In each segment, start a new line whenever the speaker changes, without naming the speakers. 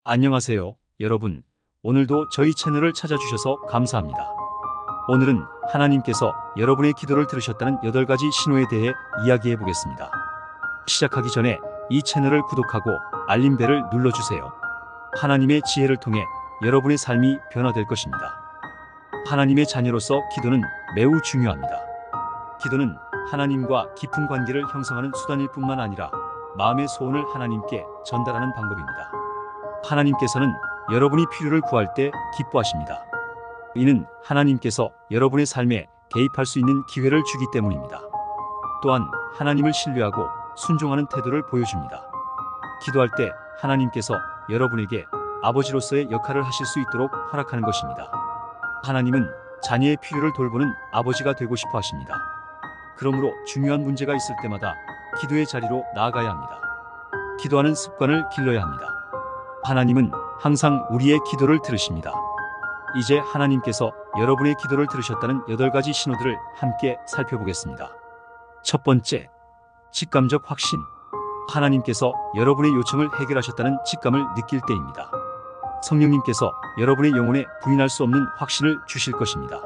안녕하세요, 여러분. 오늘도 저희 채널을 찾아주셔서 감사합니다. 오늘은 하나님께서 여러분의 기도를 들으셨다는 8가지 신호에 대해 이야기해 보겠습니다. 시작하기 전에 이 채널을 구독하고 알림벨을 눌러주세요. 하나님의 지혜를 통해 여러분의 삶이 변화될 것입니다. 하나님의 자녀로서 기도는 매우 중요합니다. 기도는 하나님과 깊은 관계를 형성하는 수단일 뿐만 아니라 마음의 소원을 하나님께 전달하는 방법입니다. 하나님께서는 여러분이 필요를 구할 때 기뻐하십니다. 이는 하나님께서 여러분의 삶에 개입할 수 있는 기회를 주기 때문입니다. 또한 하나님을 신뢰하고 순종하는 태도를 보여줍니다. 기도할 때 하나님께서 여러분에게 아버지로서의 역할을 하실 수 있도록 허락하는 것입니다. 하나님은 자녀의 필요를 돌보는 아버지가 되고 싶어 하십니다. 그러므로 중요한 문제가 있을 때마다 기도의 자리로 나아가야 합니다. 기도하는 습관을 길러야 합니다. 하나님은 항상 우리의 기도를 들으십니다. 이제 하나님께서 여러분의 기도를 들으셨다는 8가지 신호들을 함께 살펴보겠습니다. 첫 번째, 직감적 확신. 하나님께서 여러분의 요청을 해결하셨다는 직감을 느낄 때입니다. 성령님께서 여러분의 영혼에 부인할 수 없는 확신을 주실 것입니다.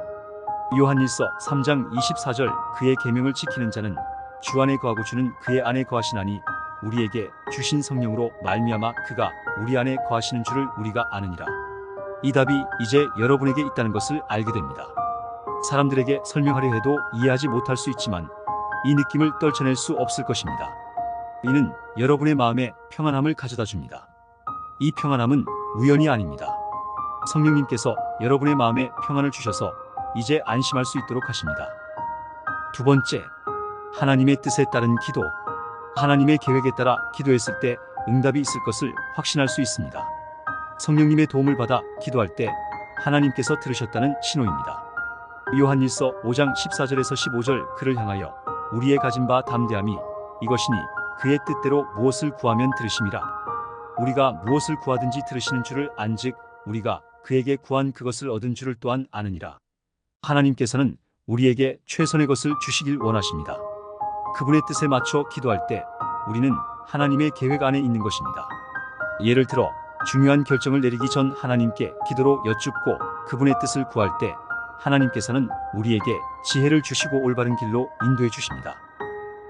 요한일서 3장 24절, 그의 계명을 지키는 자는 주 안에 거하고 주는 그의 안에 거하시나니 우리에게 주신 성령으로 말미암아 그가 우리 안에 거하시는 줄을 우리가 아느니라. 이 답이 이제 여러분에게 있다는 것을 알게 됩니다. 사람들에게 설명하려 해도 이해하지 못할 수 있지만 이 느낌을 떨쳐낼 수 없을 것입니다. 이는 여러분의 마음에 평안함을 가져다 줍니다. 이 평안함은 우연이 아닙니다. 성령님께서 여러분의 마음에 평안을 주셔서 이제 안심할 수 있도록 하십니다. 두 번째, 하나님의 뜻에 따른 기도. 하나님의 계획에 따라 기도했을 때 응답이 있을 것을 확신할 수 있습니다. 성령님의 도움을 받아 기도할 때 하나님께서 들으셨다는 신호입니다. 요한일서 5장 14절에서 15절, 그를 향하여 우리의 가진 바 담대함이 이것이니 그의 뜻대로 무엇을 구하면 들으심이라. 우리가 무엇을 구하든지 들으시는 줄을 안즉 우리가 그에게 구한 그것을 얻은 줄을 또한 아느니라. 하나님께서는 우리에게 최선의 것을 주시길 원하십니다. 그분의 뜻에 맞춰 기도할 때 우리는 하나님의 계획 안에 있는 것입니다. 예를 들어 중요한 결정을 내리기 전 하나님께 기도로 여쭙고 그분의 뜻을 구할 때 하나님께서는 우리에게 지혜를 주시고 올바른 길로 인도해 주십니다.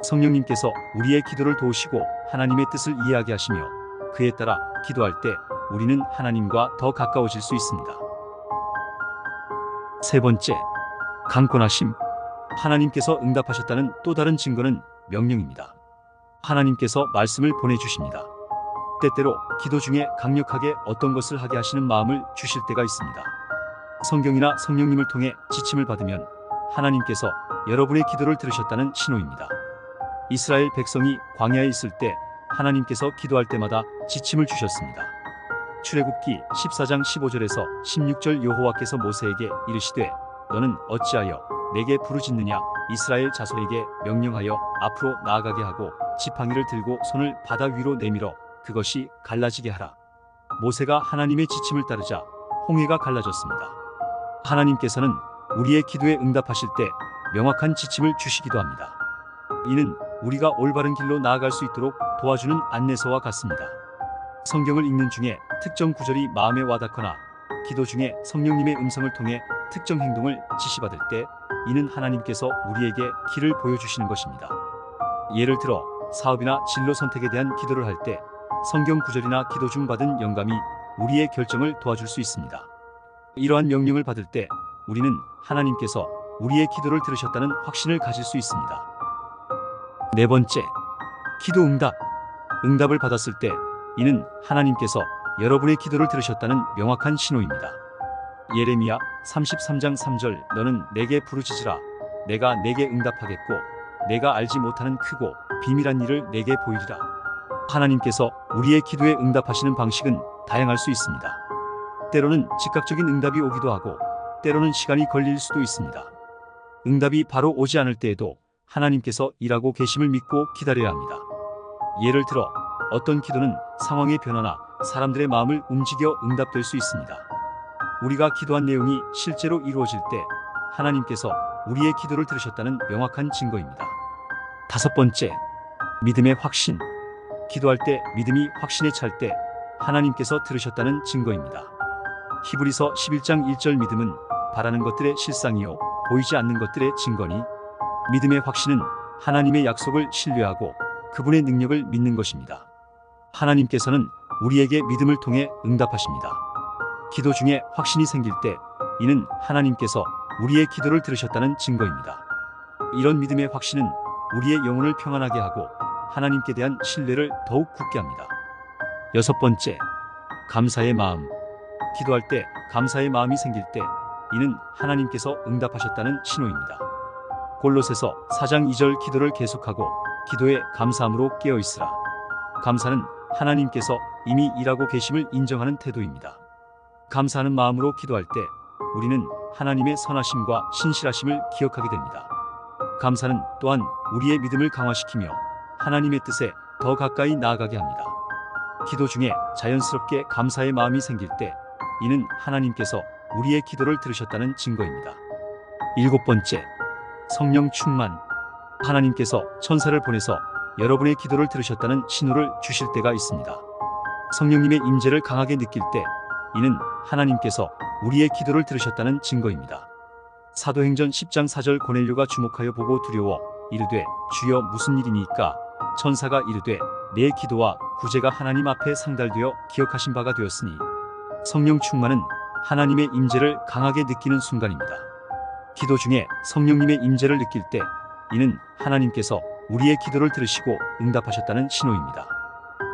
성령님께서 우리의 기도를 도우시고 하나님의 뜻을 이해하게 하시며 그에 따라 기도할 때 우리는 하나님과 더 가까워질 수 있습니다. 세 번째, 강권하심. 하나님께서 응답하셨다는 또 다른 증거는 명령입니다. 하나님께서 말씀을 보내주십니다. 때때로 기도 중에 강력하게 어떤 것을 하게 하시는 마음을 주실 때가 있습니다. 성경이나 성령님을 통해 지침을 받으면 하나님께서 여러분의 기도를 들으셨다는 신호입니다. 이스라엘 백성이 광야에 있을 때 하나님께서 기도할 때마다 지침을 주셨습니다. 출애굽기 14장 15절에서 16절, 여호와께서 모세에게 이르시되 너는 어찌하여 내게 부르짖느냐. 이스라엘 자손에게 명령하여 앞으로 나아가게 하고 지팡이를 들고 손을 바다 위로 내밀어 그것이 갈라지게 하라. 모세가 하나님의 지침을 따르자 홍해가 갈라졌습니다. 하나님께서는 우리의 기도에 응답하실 때 명확한 지침을 주시기도 합니다. 이는 우리가 올바른 길로 나아갈 수 있도록 도와주는 안내서와 같습니다. 성경을 읽는 중에 특정 구절이 마음에 와닿거나 기도 중에 성령님의 음성을 통해 특정 행동을 지시받을 때 이는 하나님께서 우리에게 길을 보여주시는 것입니다. 예를 들어 사업이나 진로 선택에 대한 기도를 할 때 성경 구절이나 기도 중 받은 영감이 우리의 결정을 도와줄 수 있습니다. 이러한 명령을 받을 때 우리는 하나님께서 우리의 기도를 들으셨다는 확신을 가질 수 있습니다. 네 번째, 기도 응답. 응답을 받았을 때 이는 하나님께서 여러분의 기도를 들으셨다는 명확한 신호입니다. 예레미야 33장 3절, 너는 내게 부르짖으라. 내가 내게 응답하겠고 내가 알지 못하는 크고 비밀한 일을 내게 보이리라. 하나님께서 우리의 기도에 응답하시는 방식은 다양할 수 있습니다. 때로는 즉각적인 응답이 오기도 하고 때로는 시간이 걸릴 수도 있습니다. 응답이 바로 오지 않을 때에도 하나님께서 일하고 계심을 믿고 기다려야 합니다. 예를 들어 어떤 기도는 상황의 변화나 사람들의 마음을 움직여 응답될 수 있습니다. 우리가 기도한 내용이 실제로 이루어질 때 하나님께서 우리의 기도를 들으셨다는 명확한 증거입니다. 다섯 번째, 믿음의 확신. 기도할 때 믿음이 확신에 찰 때 하나님께서 들으셨다는 증거입니다. 히브리서 11장 1절 믿음은 바라는 것들의 실상이요 보이지 않는 것들의 증거니 믿음의 확신은 하나님의 약속을 신뢰하고 그분의 능력을 믿는 것입니다. 하나님께서는 우리에게 믿음을 통해 응답하십니다. 기도 중에 확신이 생길 때 이는 하나님께서 우리의 기도를 들으셨다는 증거입니다. 이런 믿음의 확신은 우리의 영혼을 평안하게 하고 하나님께 대한 신뢰를 더욱 굳게 합니다. 여섯 번째, 감사의 마음. 기도할 때 감사의 마음이 생길 때 이는 하나님께서 응답하셨다는 신호입니다. 골로새서 4장 2절 기도를 계속하고 기도에 감사함으로 깨어있으라. 감사는 하나님께서 이미 일하고 계심을 인정하는 태도입니다. 감사하는 마음으로 기도할 때 우리는 하나님의 선하심과 신실하심을 기억하게 됩니다. 감사는 또한 우리의 믿음을 강화시키며 하나님의 뜻에 더 가까이 나아가게 합니다. 기도 중에 자연스럽게 감사의 마음이 생길 때 이는 하나님께서 우리의 기도를 들으셨다는 증거입니다. 일곱 번째, 성령 충만. 하나님께서 천사를 보내서 여러분의 기도를 들으셨다는 신호를 주실 때가 있습니다. 성령님의 임재를 강하게 느낄 때 이는 하나님께서 우리의 기도를 들으셨다는 증거입니다. 사도행전 10장 4절 고넬료가 주목하여 보고 두려워 이르되 주여 무슨 일이니까? 천사가 이르되 내 기도와 구제가 하나님 앞에 상달되어 기억하신 바가 되었으니. 성령 충만은 하나님의 임재를 강하게 느끼는 순간입니다. 기도 중에 성령님의 임재를 느낄 때 이는 하나님께서 우리의 기도를 들으시고 응답하셨다는 신호입니다.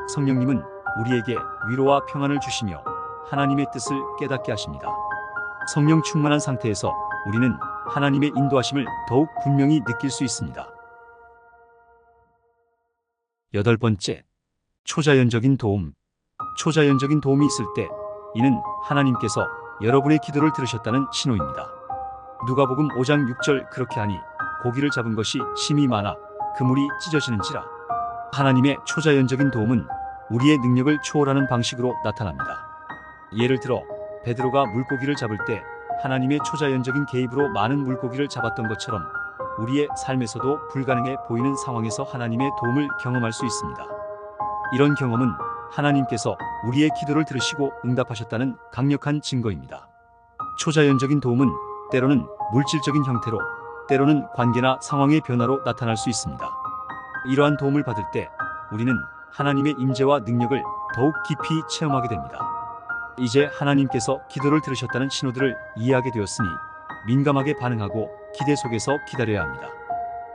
성령님은 우리에게 위로와 평안을 주시며 하나님의 뜻을 깨닫게 하십니다. 성령 충만한 상태에서 우리는 하나님의 인도하심을 더욱 분명히 느낄 수 있습니다. 여덟 번째, 초자연적인 도움. 초자연적인 도움이 있을 때 이는 하나님께서 여러분의 기도를 들으셨다는 신호입니다. 누가복음 5장 6절 그렇게 하니 고기를 잡은 것이 심히 많아 그물이 찢어지는지라. 하나님의 초자연적인 도움은 우리의 능력을 초월하는 방식으로 나타납니다. 예를 들어 베드로가 물고기를 잡을 때 하나님의 초자연적인 개입으로 많은 물고기를 잡았던 것처럼 우리의 삶에서도 불가능해 보이는 상황에서 하나님의 도움을 경험할 수 있습니다. 이런 경험은 하나님께서 우리의 기도를 들으시고 응답하셨다는 강력한 증거입니다. 초자연적인 도움은 때로는 물질적인 형태로, 때로는 관계나 상황의 변화로 나타날 수 있습니다. 이러한 도움을 받을 때 우리는 하나님의 임재와 능력을 더욱 깊이 체험하게 됩니다. 이제 하나님께서 기도를 들으셨다는 신호들을 이해하게 되었으니 민감하게 반응하고 기대 속에서 기다려야 합니다.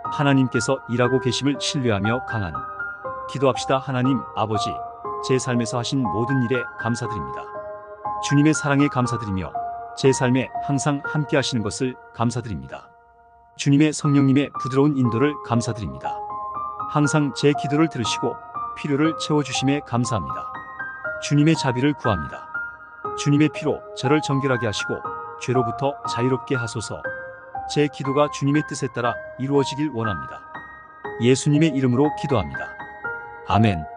하나님께서 일하고 계심을 신뢰하며 강한 기도합시다. 하나님 아버지, 제 삶에서 하신 모든 일에 감사드립니다. 주님의 사랑에 감사드리며 제 삶에 항상 함께 하시는 것을 감사드립니다. 주님의 성령님의 부드러운 인도를 감사드립니다. 항상 제 기도를 들으시고 필요를 채워주심에 감사합니다. 주님의 자비를 구합니다. 주님의 피로 저를 정결하게 하시고 죄로부터 자유롭게 하소서. 제 기도가 주님의 뜻에 따라 이루어지길 원합니다. 예수님의 이름으로 기도합니다. 아멘.